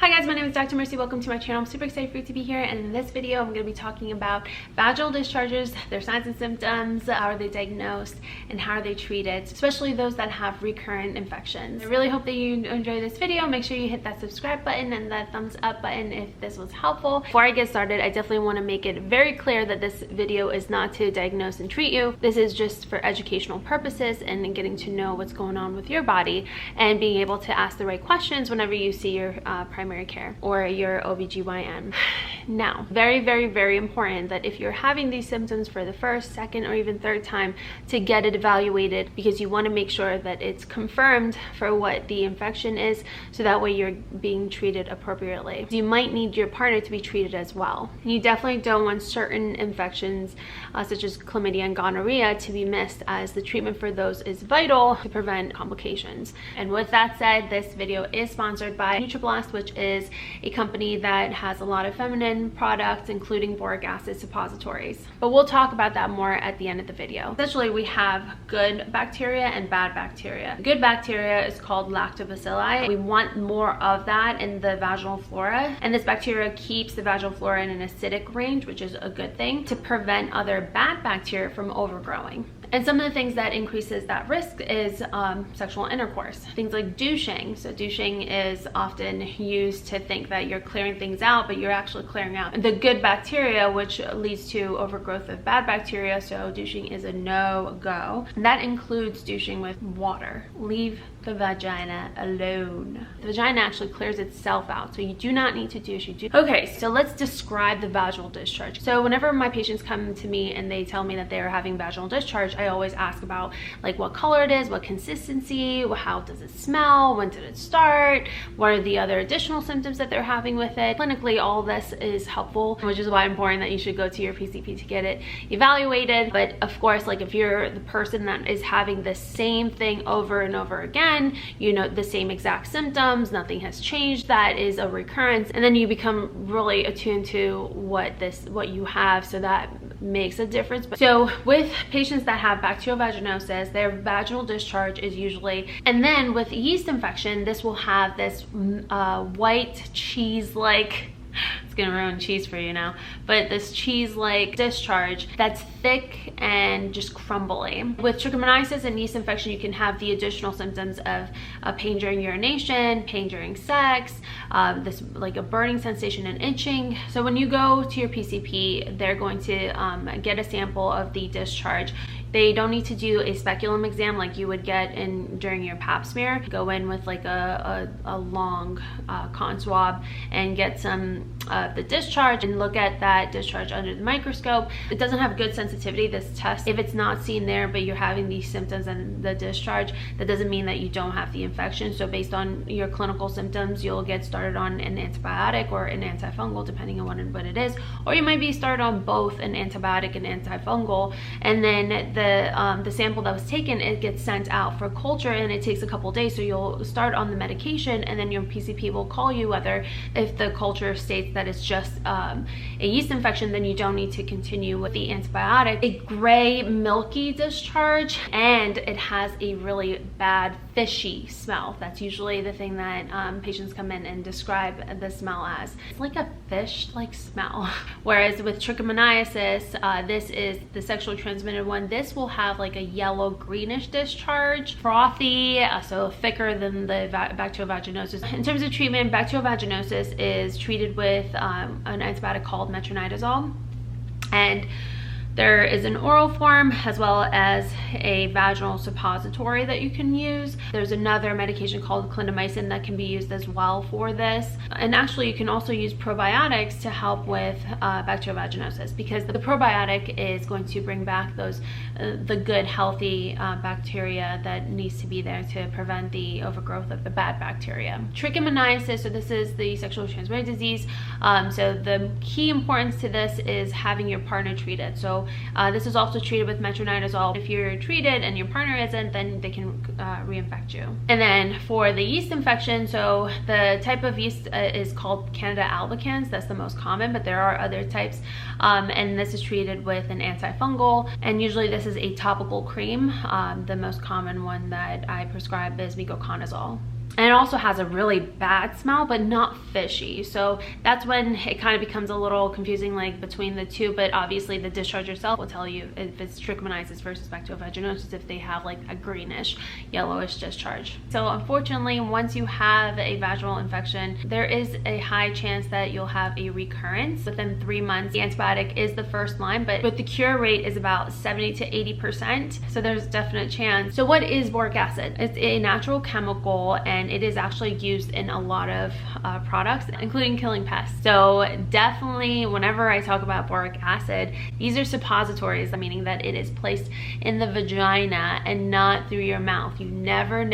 Hi guys, my name is Dr. Mursi. Welcome to my channel. I'm super excited for you to be here, and in this video I'm going to be talking about vaginal discharges, their signs and symptoms, how are they diagnosed, and how are they treated, especially those that have recurrent infections. I really hope that you enjoy this video. Make sure you hit that subscribe button and that thumbs up button if this was helpful. Before I get started, I definitely want to make it very clear that this video is not to diagnose and treat you. This is just for educational purposes and getting to know what's going on with your body and being able to ask the right questions whenever you see your primary care or your OBGYN. Now, very important that if you're having these symptoms for the first, second, or even third time, to get it evaluated, because you want to make sure that it's confirmed for what the infection is, so that way you're being treated appropriately. You might need your partner to be treated as well. You definitely don't want certain infections such as chlamydia and gonorrhea to be missed, as the treatment for those is vital to prevent complications. And with that said, this video is sponsored by Nutriblast, which is a company that has a lot of feminine products, including boric acid suppositories. But we'll talk about that more at the end of the video. Essentially, we have good bacteria and bad bacteria. Good bacteria is called lactobacilli. We want more of that in the vaginal flora, and this bacteria keeps the vaginal flora in an acidic range, which is a good thing to prevent other bad bacteria from overgrowing. And some of the things that increases that risk is sexual intercourse. Things like douching. So douching is often used to think that you're clearing things out, but you're actually clearing out the good bacteria, which leads to overgrowth of bad bacteria. So douching is a no-go. That includes douching with water. Leave the vagina alone. The vagina actually clears itself out, so you do not need to douche. Okay, so let's describe the vaginal discharge. So whenever my patients come to me and they tell me that they're having vaginal discharge, I always ask about like what color it is, what consistency, how does it smell, when did it start, what are the other additional symptoms that they're having with it. Clinically, all this is helpful, which is why it's important that you should go to your PCP to get it evaluated. But of course, like if you're the person that is having the same thing over and over again, you know, the same exact symptoms, nothing has changed, that is a recurrence, and then you become really attuned to what you have, so that makes a difference. So with patients that have bacterial vaginosis, their vaginal discharge is usually, and then with yeast infection, this will have this white cheese-like, it's gonna ruin cheese for you now, but this cheese-like discharge that's thick and just crumbly. With trichomoniasis and yeast infection, you can have the additional symptoms of pain during urination, pain during sex, this like a burning sensation and itching. So when you go to your PCP, they're going to get a sample of the discharge. They don't need to do a speculum exam like you would get during your pap smear. Go in with like a long cotton swab and get some of the discharge and look at that discharge under the microscope. It doesn't have good sensitivity, this test. If it's not seen there, but you're having these symptoms and the discharge, that doesn't mean that you don't have the infection. So based on your clinical symptoms, you'll get started on an antibiotic or an antifungal, depending on what it is. Or you might be started on both an antibiotic and antifungal, and then the sample that was taken, it gets sent out for culture, and it takes a couple days. So you'll start on the medication, and then your PCP will call you whether, if the culture states that it's just a yeast infection, then you don't need to continue with the antibiotic. A gray milky discharge, and it has a really bad fishy smell. That's usually the thing that patients come in and describe the smell as. It's like a fish-like smell. Whereas with trichomoniasis, this is the sexually transmitted one. This will have like a yellow greenish discharge, frothy, so thicker than the bacterial vaginosis. In terms of treatment, bacterial vaginosis is treated with an antibiotic called metronidazole, and there is an oral form as well as a vaginal suppository that you can use. There's another medication called clindamycin that can be used as well for this. And actually, you can also use probiotics to help with bacterial vaginosis, because the probiotic is going to bring back the good, healthy bacteria that needs to be there to prevent the overgrowth of the bad bacteria. Trichomoniasis, so this is the sexually transmitted disease. So the key importance to this is having your partner treated. So this is also treated with metronidazole. If you're treated and your partner isn't, then they can reinfect you. And then for the yeast infection, so the type of yeast is called Candida albicans. That's the most common, but there are other types. And this is treated with an antifungal. And usually this is a topical cream. The most common one that I prescribe is micoconazole. And it also has a really bad smell, but not fishy. So that's when it kind of becomes a little confusing, like between the two. But obviously the discharge itself will tell you if it's trichomoniasis versus vaginosis, if they have like a greenish, yellowish discharge. So unfortunately, once you have a vaginal infection, there is a high chance that you'll have a recurrence within 3 months. The antibiotic is the first line, but the cure rate is about 70 to 80%. So there's a definite chance. So what is boric acid? It's a natural chemical, and it is actually used in a lot of products, including killing pests. So definitely whenever I talk about boric acid, these are suppositories, meaning that it is placed in the vagina and not through your mouth. You never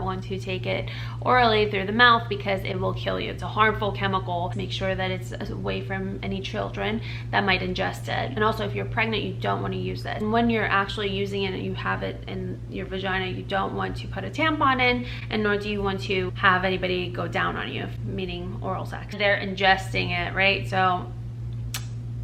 want to take it orally through the mouth because it will kill you. It's a harmful chemical. Make sure that it's away from any children that might ingest it. And also if you're pregnant, you don't want to use it. And when you're actually using it and you have it in your vagina, you don't want to put a tampon in, and nor do you want to have anybody go down on you, meaning oral sex. They're ingesting it, right? So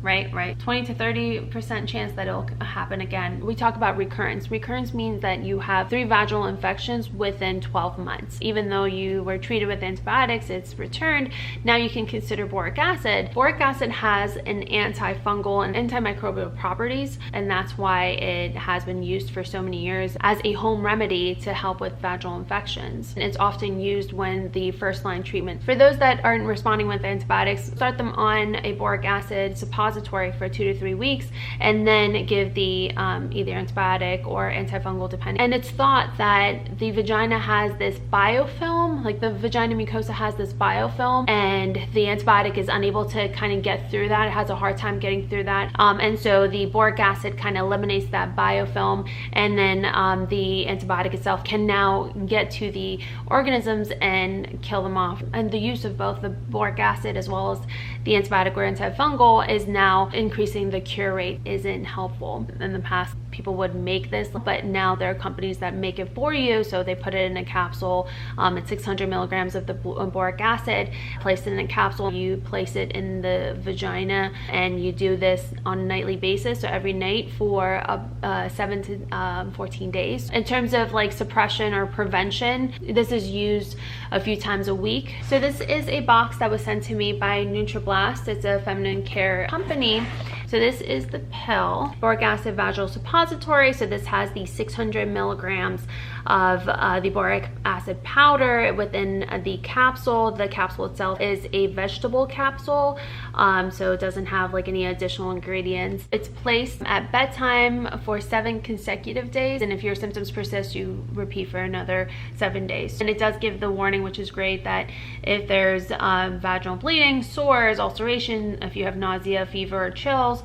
right, 20 to 30% chance that it'll happen again. We talk about recurrence. Recurrence means that you have 3 vaginal infections within 12 months. Even though you were treated with antibiotics, it's returned. Now you can consider boric acid. Boric acid has an antifungal and antimicrobial properties, and that's why it has been used for so many years as a home remedy to help with vaginal infections. And it's often used when the first line treatment. For those that aren't responding with antibiotics, start them on a boric acid suppository for 2 to 3 weeks, and then give the either antibiotic or antifungal depending. And it's thought that the vagina has this biofilm, like the vagina mucosa has this biofilm, and the antibiotic is unable to kind of get through that. It has a hard time getting through that. And so the boric acid kind of eliminates that biofilm, and then the antibiotic itself can now get to the organisms and kill them off. And the use of both the boric acid as well as the antibiotic or antifungal is now increasing the cure rate. Isn't helpful. In the past, people would make this, but now there are companies that make it for you. So they put it in a capsule. It's 600 milligrams of the boric acid, place it in a capsule. You place it in the vagina, and you do this on a nightly basis, so every night for 7 to 14 days. In terms of like suppression or prevention, this is used a few times a week. So this is a box that was sent to me by Nutriblast. It's a feminine care company. So this is the pill, boric acid vaginal suppository. So this has the 600 milligrams of the boric acid powder within the capsule. The capsule itself is a vegetable capsule, so it doesn't have like any additional ingredients. It's placed at bedtime for 7 consecutive days, and if your symptoms persist, you repeat for another 7 days. And it does give the warning, which is great, that if there's vaginal bleeding, sores, ulceration, if you have nausea, fever, or chills,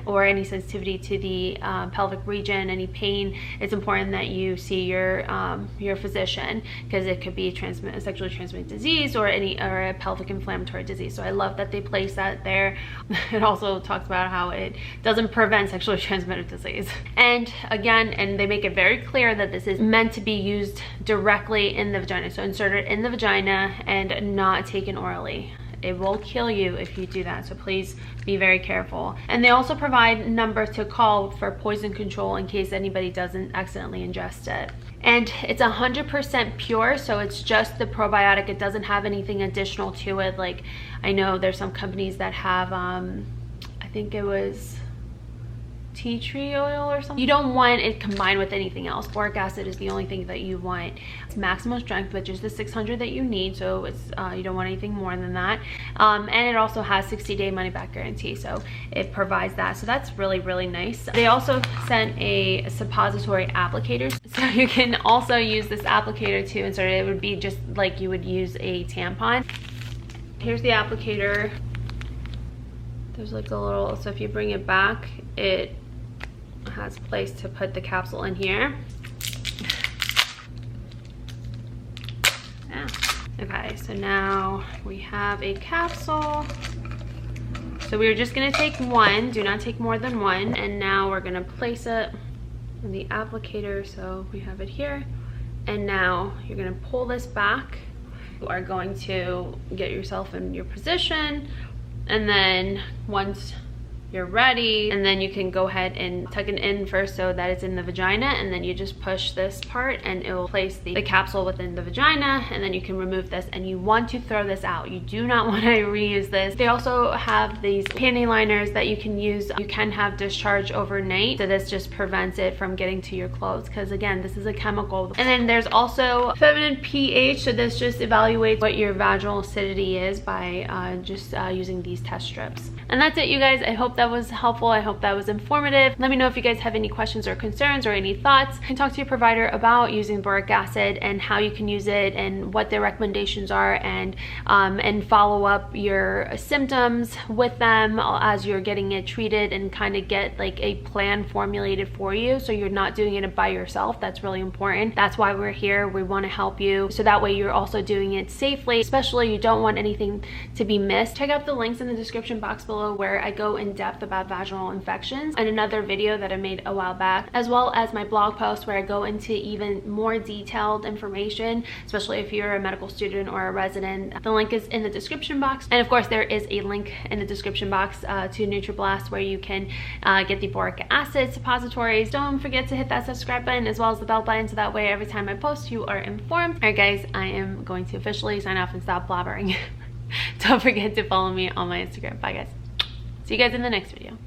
or any sensitivity to the pelvic region, any pain, it's important that you see your physician, because it could be sexually transmitted disease or a pelvic inflammatory disease. So I love that they place that there. It also talks about how it doesn't prevent sexually transmitted disease. And again, and they make it very clear that this is meant to be used directly in the vagina. So insert it in the vagina and not taken orally. It will kill you if you do that, so please be very careful. And they also provide numbers to call for poison control in case anybody doesn't accidentally ingest it. And it's 100% pure, so it's just the probiotic. It doesn't have anything additional to it. Like, I know there's some companies that have, I think it was tea tree oil or something. You don't want it combined with anything else. Boric acid is the only thing that you want. It's maximum strength, which is the 600 that you need, so it's you don't want anything more than that. And it also has 60-day money-back guarantee, so it provides that. So that's really, really nice. They also sent a suppository applicator, so you can also use this applicator to insert it. It would be just like you would use a tampon. Here's the applicator. There's like a little, so if you bring it back, it has a place to put the capsule in here. Yeah. Okay, so now we have a capsule. So we're just gonna take one, do not take more than one, and now we're gonna place it in the applicator. So we have it here, and now you're gonna pull this back. You are going to get yourself in your position, and then once you're ready, and then you can go ahead and tuck it in first so that it's in the vagina, and then you just push this part and it will place the capsule within the vagina, and then you can remove this, and you want to throw this out. You do not want to reuse this. They also have these panty liners that you can use. You can have discharge overnight, so this just prevents it from getting to your clothes, because again, this is a chemical. And then there's also feminine pH, so this just evaluates what your vaginal acidity is by using these test strips. And that's it, you guys. I hope that was helpful. I hope that was informative. Let me know if you guys have any questions or concerns or any thoughts. You can talk to your provider about using boric acid and how you can use it and what their recommendations are, and follow up your symptoms with them as you're getting it treated, and kind of get like a plan formulated for you, so you're not doing it by yourself. That's really important. That's why we're here. We want to help you, so that way you're also doing it safely. Especially, you don't want anything to be missed. Check out the links in the description box below where I go in depth about vaginal infections, and another video that I made a while back, as well as my blog post where I go into even more detailed information, especially if you're a medical student or a resident. The link is in the description box, and of course there is a link in the description box to NutriBlast where you can get the boric acid suppositories. Don't forget to hit that subscribe button as well as the bell button, so that way every time I post you are informed. All right guys, I am going to officially sign off and stop blabbering. Don't forget to follow me on my Instagram. Bye guys. See you guys in the next video.